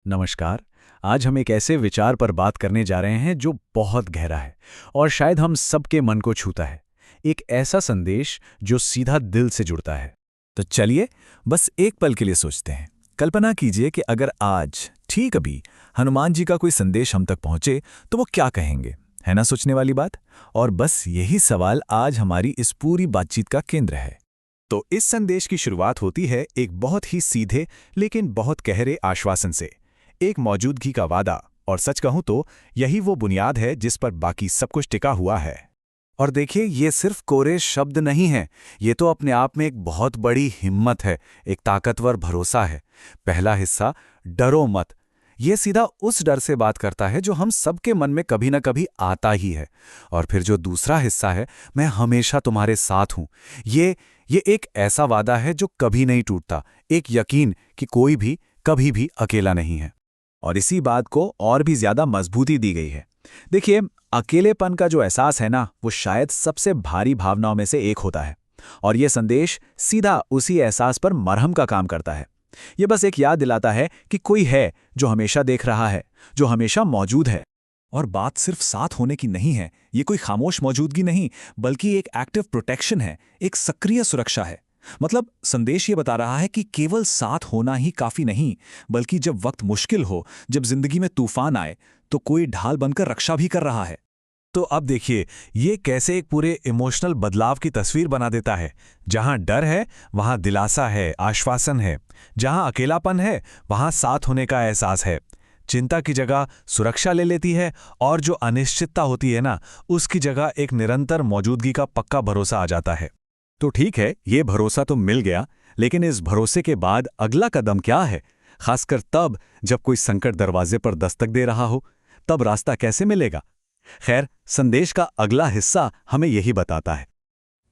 नमस्कार। आज हम एक ऐसे विचार पर बात करने जा रहे हैं जो बहुत गहरा है और शायद हम सबके मन को छूता है। एक ऐसा संदेश जो सीधा दिल से जुड़ता है। तो चलिए बस एक पल के लिए सोचते हैं। कल्पना कीजिए कि अगर आज ठीक अभी हनुमान जी का कोई संदेश हम तक पहुंचे तो वो क्या कहेंगे। है ना सोचने वाली बात। और बस यही सवाल आज हमारी इस पूरी बातचीत का केंद्र है। तो इस संदेश की शुरुआत होती है एक बहुत ही सीधे लेकिन बहुत गहरे आश्वासन से, एक मौजूदगी का वादा। और सच कहूं तो यही वो बुनियाद है जिस पर बाकी सब कुछ टिका हुआ है। और देखिए, ये सिर्फ कोरे शब्द नहीं है, ये तो अपने आप में एक बहुत बड़ी हिम्मत है, एक ताकतवर भरोसा है। पहला हिस्सा, डरो मत, ये सीधा उस डर से बात करता है जो हम सबके मन में कभी न कभी आता ही है। और फिर जो दूसरा हिस्सा है, मैं हमेशा तुम्हारे साथ हूं, ये एक ऐसा वादा है जो कभी नहीं टूटता, एक यकीन कि कोई भी कभी भी अकेला नहीं है। और इसी बात को और भी ज्यादा मजबूती दी गई है। देखिए, अकेलेपन का जो एहसास है ना, वो शायद सबसे भारी भावनाओं में से एक होता है। और ये संदेश सीधा उसी एहसास पर मरहम का काम करता है। ये बस एक याद दिलाता है कि कोई है जो हमेशा देख रहा है, जो हमेशा मौजूद है। और बात सिर्फ साथ होने की नहीं है, ये कोई खामोश मौजूदगी नहीं, बल्कि एक एक्टिव प्रोटेक्शन है, एक सक्रिय सुरक्षा है। मतलब संदेश ये बता रहा है कि केवल साथ होना ही काफी नहीं, बल्कि जब वक्त मुश्किल हो, जब जिंदगी में तूफान आए, तो कोई ढाल बनकर रक्षा भी कर रहा है। तो अब देखिए, ये कैसे एक पूरे इमोशनल बदलाव की तस्वीर बना देता है। जहां डर है वहां दिलासा है, आश्वासन है। जहां अकेलापन है वहां साथ होने का एहसास है। चिंता की जगह सुरक्षा ले लेती है, और जो अनिश्चितता होती है ना, उसकी जगह एक निरंतर मौजूदगी का पक्का भरोसा आ जाता है। तो ठीक है, ये भरोसा तो मिल गया, लेकिन इस भरोसे के बाद अगला कदम क्या है? खासकर तब जब कोई संकट दरवाजे पर दस्तक दे रहा हो, तब रास्ता कैसे मिलेगा? खैर, संदेश का अगला हिस्सा हमें यही बताता है।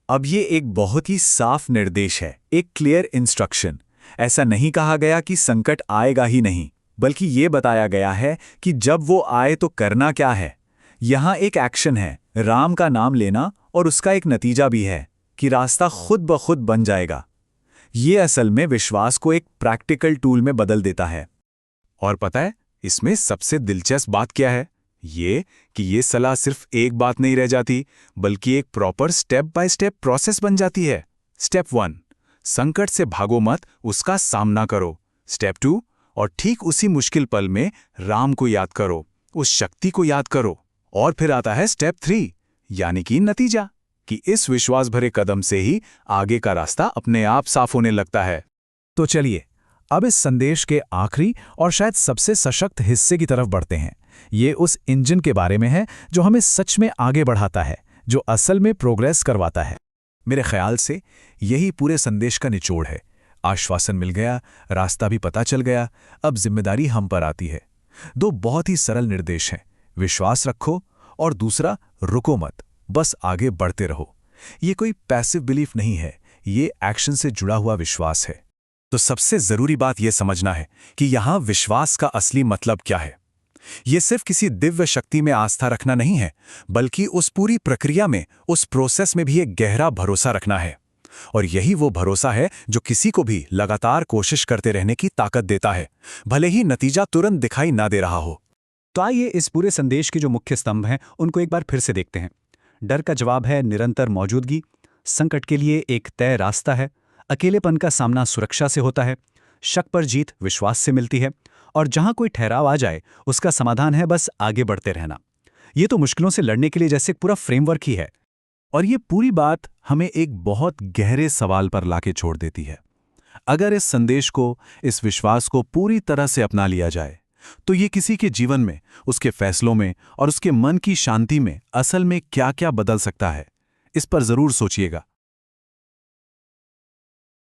अब ये एक बहुत ही साफ निर्देश है, एक क्लियर इंस्ट्रक्शन। ऐसा नहीं कहा गया कि संकट आएगा ही नहीं, बल्कि ये बताया गया है कि जब वो आए तो करना क्या है। यहां एक एक्शन है, राम का नाम लेना, और उसका एक नतीजा भी है कि रास्ता खुद ब खुद बन जाएगा। ये असल में विश्वास को एक प्रैक्टिकल टूल में बदल देता है। और पता है, इसमें सबसे दिलचस्प बात क्या है? ये कि ये सलाह सिर्फ एक बात नहीं रह जाती, बल्कि एक proper step by step process बन जाती है। स्टेप 1, संकट से भागो मत, उसका सामना करो। स्टेप 2, और ठीक उसी मुश्किल पल में राम को याद करो, उस शक्ति को याद करो। और फिर आता है स्टेप 3, यानी कि नतीजा, कि इस विश्वास भरे कदम से ही आगे का रास्ता अपने आप साफ होने लगता है। तो चलिए, अब इस संदेश के आखिरी और शायद सबसे सशक्त हिस्से की तरफ बढ़ते हैं। ये उस इंजन के बारे में है जो हमें सच में आगे बढ़ाता है, जो असल में प्रोग्रेस करवाता है। मेरे ख्याल से यही पूरे संदेश का निचोड़ है। आश्वासन मिल गया, रास्ता भी पता चल गया, अब जिम्मेदारी हम पर आती है। दो बहुत ही सरल निर्देश हैं, विश्वास रखो, और दूसरा, रुको मत, बस आगे बढ़ते रहो। ये कोई पैसिव बिलीफ नहीं है, ये एक्शन से जुड़ा हुआ विश्वास है। तो सबसे जरूरी बात यह समझना है कि यहां विश्वास का असली मतलब क्या है। ये सिर्फ किसी दिव्य शक्ति में आस्था रखना नहीं है, बल्कि उस पूरी प्रक्रिया में, उस प्रोसेस में भी एक गहरा भरोसा रखना है। और यही वो भरोसा है जो किसी को भी लगातार कोशिश करते रहने की ताकत देता है, भले ही नतीजा तुरंत दिखाई ना दे रहा हो। तो आइए इस पूरे संदेश के जो मुख्य स्तंभ हैं उनको एक बार फिर से देखते हैं। डर का जवाब है निरंतर मौजूदगी, संकट के लिए एक तय रास्ता है, अकेलेपन का सामना सुरक्षा से होता है, शक पर जीत विश्वास से मिलती है, और जहां कोई ठहराव आ जाए उसका समाधान है बस आगे बढ़ते रहना। ये तो मुश्किलों से लड़ने के लिए जैसे एक पूरा फ्रेमवर्क ही है। और ये पूरी बात हमें एक बहुत गहरे सवाल पर लाके छोड़ देती है। अगर इस संदेश को, इस विश्वास को पूरी तरह से अपना लिया जाए, तो ये किसी के जीवन में, उसके फैसलों में और उसके मन की शांति में असल में क्या क्या बदल सकता है, इस पर जरूर सोचिएगा।